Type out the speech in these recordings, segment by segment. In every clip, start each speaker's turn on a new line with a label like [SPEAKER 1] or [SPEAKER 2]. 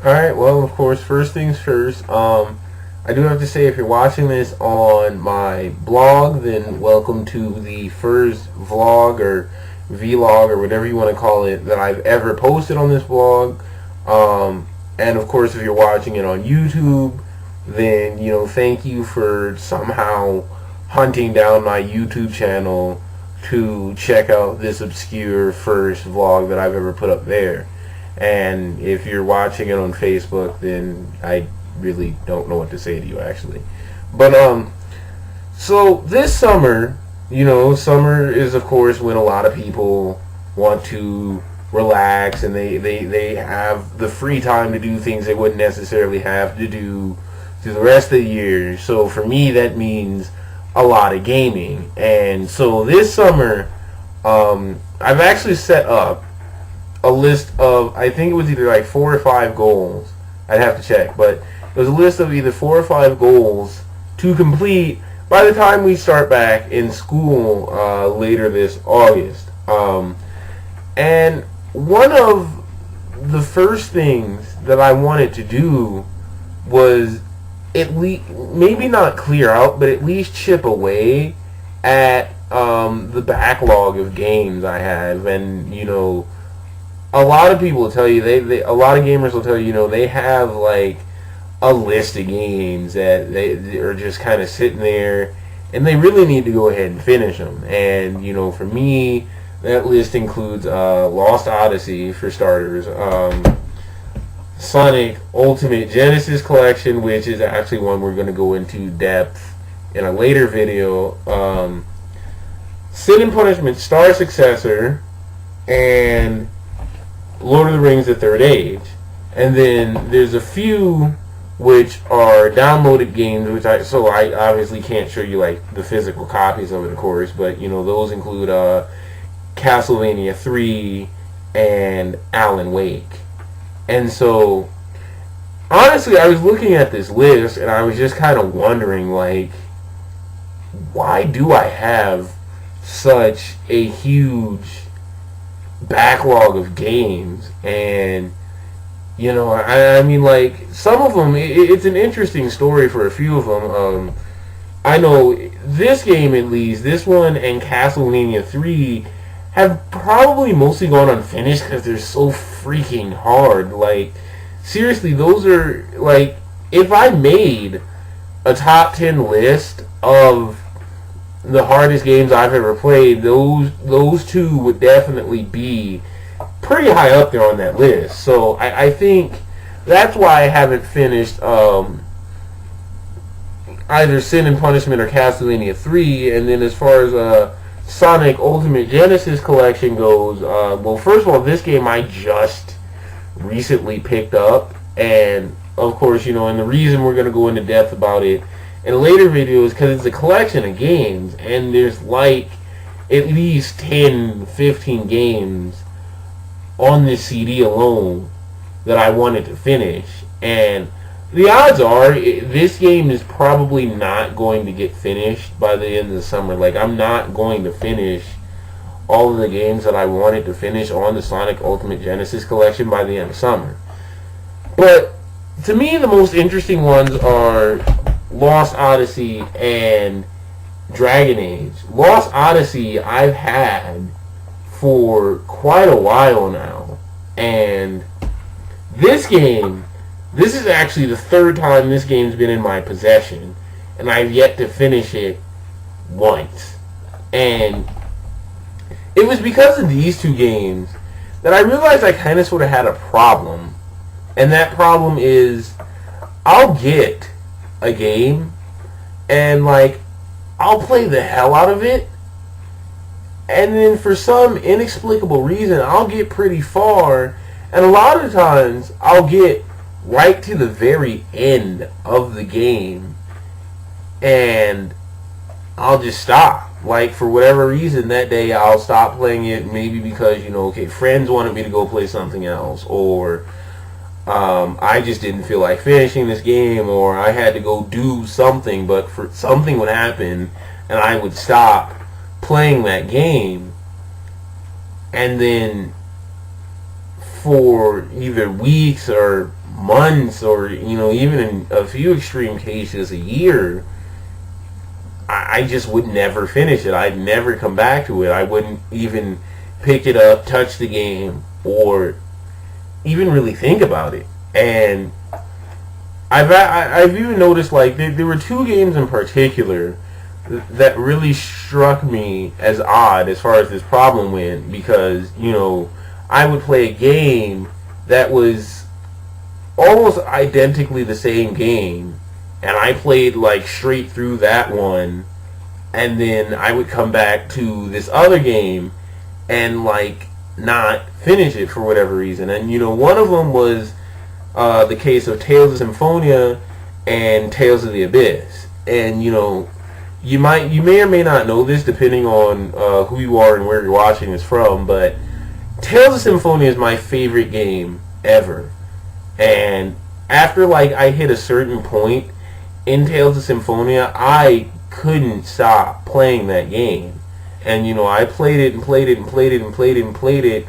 [SPEAKER 1] Alright, well, of course, first things first, I do have to say, if you're watching this on my blog, then welcome to the first vlog or vlog or whatever you want to call it that I've ever posted on this blog. And of course, if you're watching it on YouTube, then, thank you for somehow hunting down my YouTube channel to check out this obscure first vlog that I've ever put up there. And if you're watching it on Facebook, then I really don't know what to say to you, actually. But so this summer, summer is of course when a lot of people want to relax and they have the free time to do things they wouldn't necessarily have to do through the rest of the year. So for me, that means a lot of gaming. And so this summer, I've actually set up a list of, I think it was either like 4 or 5 goals. I'd have to check, but it was a list of either 4 or 5 goals to complete by the time we start back in school later this August. And one of the first things that I wanted to do was at least, maybe not clear out, but at least chip away at the backlog of games I have. And a lot of people will tell you, a lot of gamers will tell you, they have like a list of games that they are just kind of sitting there, and they really need to go ahead and finish them. And for me, that list includes Lost Odyssey for starters, Sonic Ultimate Genesis Collection, which is actually one we're going to go into depth in a later video, Sin and Punishment Star Successor, and Lord of the Rings: The Third Age. And then there's a few which are downloaded games, which I obviously can't show you like the physical copies of it, of course, but those include Castlevania 3 and Alan Wake. And so honestly, I was looking at this list and I was just kind of wondering, like, why do I have such a huge backlog of games? And I mean, like, some of them, it's an interesting story for a few of them. I know this game, at least, this one and Castlevania 3 have probably mostly gone unfinished because they're so freaking hard. Like, seriously, those are, like, if I made a top 10 list of the hardest games I've ever played, those two would definitely be pretty high up there on that list. So I think that's why I haven't finished either Sin and Punishment or Castlevania 3. And then as far as Sonic Ultimate Genesis Collection goes, well, first of all, this game I just recently picked up, and of course, and the reason we're going to go into depth about it in a later video is because it's a collection of games, and there's like at least 10, 15 games on this CD alone that I wanted to finish. And the odds are this game is probably not going to get finished by the end of the summer. Like, I'm not going to finish all of the games that I wanted to finish on the Sonic Ultimate Genesis Collection by the end of summer. But to me, the most interesting ones are Lost Odyssey and Dragon Age. Lost Odyssey I've had for quite a while now, and this is actually the third time this game's been in my possession, and I've yet to finish it once. And it was because of these two games that I realized I kind of sort of had a problem, and that problem is I'll get a game and like I'll play the hell out of it, and then for some inexplicable reason I'll get pretty far, and a lot of times I'll get right to the very end of the game and I'll just stop. Like, for whatever reason that day I'll stop playing it, maybe because okay, friends wanted me to go play something else, or I just didn't feel like finishing this game, or I had to go do something, but for something would happen and I would stop playing that game, and then for either weeks or months, or even in a few extreme cases, a year, I just would never finish it. I'd never come back to it. I wouldn't even pick it up, touch the game, or even really think about it. And I've even noticed, like, there were two games in particular that really struck me as odd as far as this problem went, because I would play a game that was almost identically the same game, and I played like straight through that one, and then I would come back to this other game and like not finish it for whatever reason. And one of them was the case of Tales of Symphonia and Tales of the Abyss. And you may or may not know this depending on who you are and where you're watching this from, but Tales of Symphonia is my favorite game ever. And after like I hit a certain point in Tales of Symphonia, I couldn't stop playing that game. And I played it and played it and played it and played it and played it,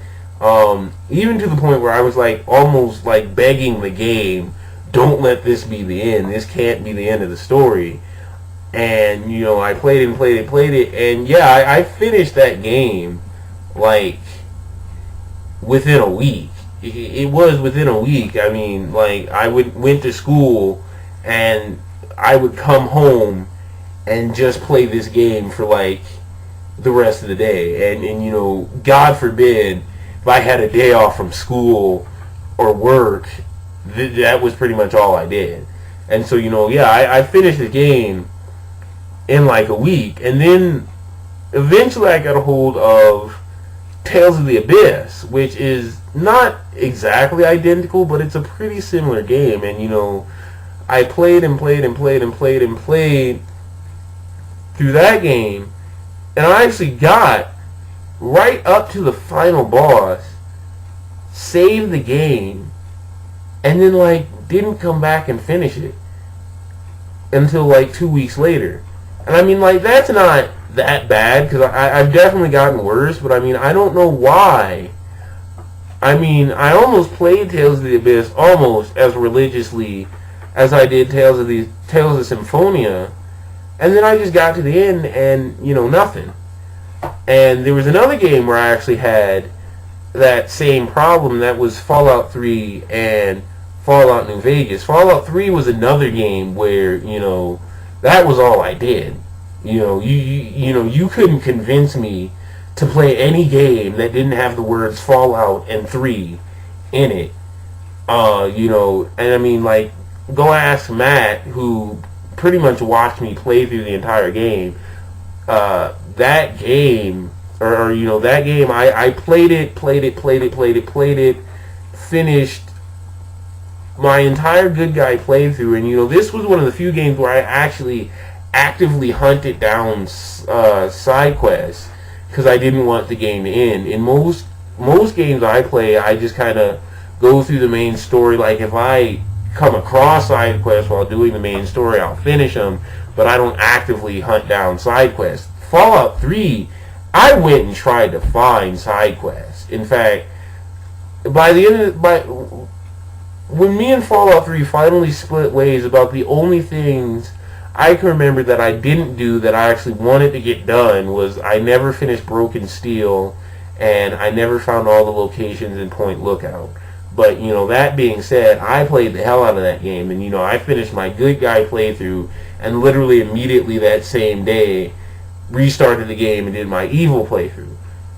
[SPEAKER 1] even to the point where I was like almost like begging the game, don't let this be the end. This can't be the end of the story. And I played it and played it and played it, and yeah, I finished that game like within a week. It was within a week. I mean, like, I went to school and I would come home and just play this game for like the rest of the day. And God forbid if I had a day off from school or work, that was pretty much all I did. And so yeah, I finished the game in like a week, and then eventually I got a hold of Tales of the Abyss, which is not exactly identical, but it's a pretty similar game. And I played and played and played and played and played through that game, and I actually got right up to the final boss, saved the game, and then like didn't come back and finish it until like 2 weeks later. And I mean, like, that's not that bad, because I've definitely gotten worse, but I mean, I don't know why. I mean, I almost played Tales of the Abyss almost as religiously as I did Tales of Symphonia, and then I just got to the end and, nothing. And there was another game where I actually had that same problem. That was Fallout 3 and Fallout New Vegas. Fallout 3 was another game where, that was all I did. You couldn't convince me to play any game that didn't have the words Fallout and 3 in it. And I mean, like, go ask Matt, who pretty much watched me play through the entire game. That game, that game, I played it, finished my entire good guy playthrough, and this was one of the few games where I actually actively hunted down side quests, because I didn't want the game to end. In most games I play, I just kind of go through the main story. Like, if I come across side quests while doing the main story, I'll finish them, but I don't actively hunt down side quests. Fallout 3, I went and tried to find side quests. In fact, when me and Fallout 3 finally split ways about the only things I can remember that I didn't do that I actually wanted to get done, was I never finished Broken Steel, and I never found all the locations in Point Lookout. But, that being said, I played the hell out of that game, and, I finished my good guy playthrough, and literally immediately that same day, restarted the game and did my evil playthrough.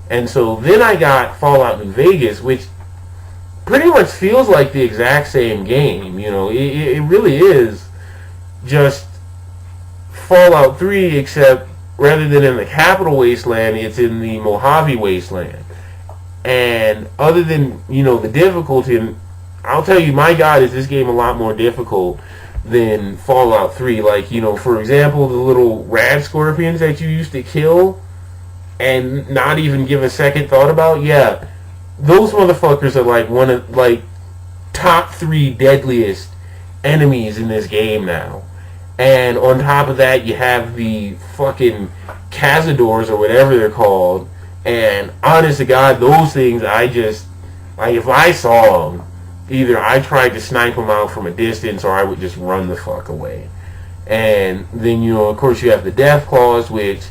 [SPEAKER 1] And so then I got Fallout New Vegas, which pretty much feels like the exact same game. It really is just Fallout 3, except rather than in the capital wasteland, it's in the Mojave wasteland. And other than, the difficulty, I'll tell you, my God, is this game a lot more difficult than Fallout 3. Like, for example, the little rad scorpions that you used to kill and not even give a second thought about, yeah, those motherfuckers are like one of, like, top 3 deadliest enemies in this game now. And on top of that, you have the fucking Cazadors, or whatever they're called. And honest to God, those things, I just, like, if I saw them, either I tried to snipe them out from a distance or I would just run the fuck away. And then, you know, of course you have the death claws, which,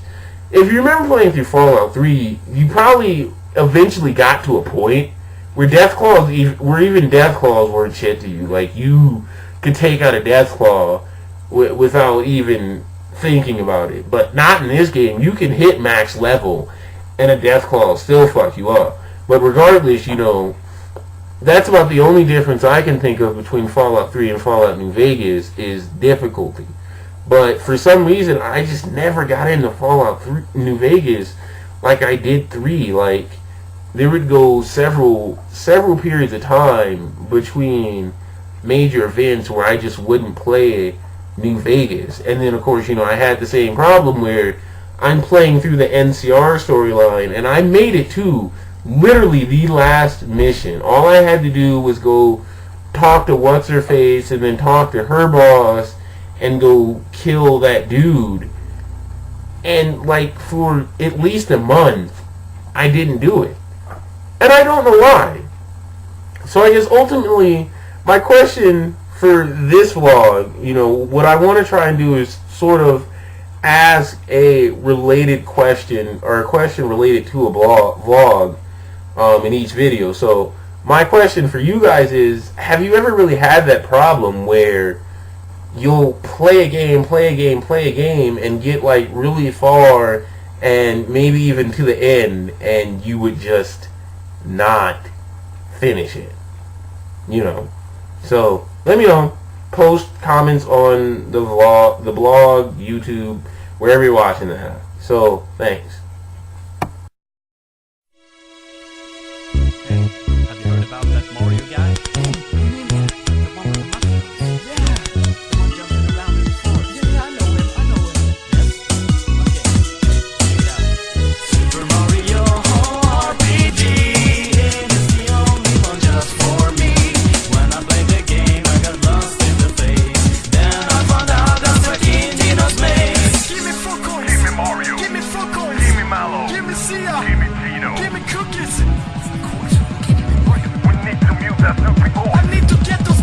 [SPEAKER 1] if you remember playing through Fallout 3, you probably eventually got to a point where death claws, even death claws weren't shit to you. Like, you could take out a death claw without even thinking about it. But not in this game. You can hit max level and a death claw will still fuck you up. But regardless, you know, that's about the only difference I can think of between Fallout 3 and Fallout New Vegas is difficulty. But for some reason, I just never got into Fallout 3, New Vegas like I did 3. Like, there would go several periods of time between major events where I just wouldn't play New Vegas. And then, of course, you know, I had the same problem where I'm playing through the NCR storyline, and I made it to literally the last mission. All I had to do was go talk to What's-Her-Face and then talk to her boss and go kill that dude. And, like, for at least a month, I didn't do it. And I don't know why. So I guess ultimately, my question for this vlog, you know, what I want to try and do is sort of ask a related question, or a question related to a vlog in each video. So my question for you guys is, have you ever really had that problem where you'll play a game, and get like really far and maybe even to the end, and you would just not finish it? You know. So let me know. Post comments on the blog, YouTube, wherever you're watching that. So thanks.
[SPEAKER 2] Have you heard about that Mario guy? The one with the mushrooms? Yeah. The one jumping around in the forest. Yeah, I know him. Yes? Okay. Check it out. Super Mario RPG is the only one just for me. When I played the game, I got lost in the face. Then I found out that's where Dino's maze. Give me full coins.
[SPEAKER 3] Give me Mario.
[SPEAKER 2] Give me full coins.
[SPEAKER 3] Give me Mallow.
[SPEAKER 2] Give me Sia.
[SPEAKER 3] Give me Tino.
[SPEAKER 2] Give me cookies.
[SPEAKER 3] We need to mute that looping voice.
[SPEAKER 2] I need to get those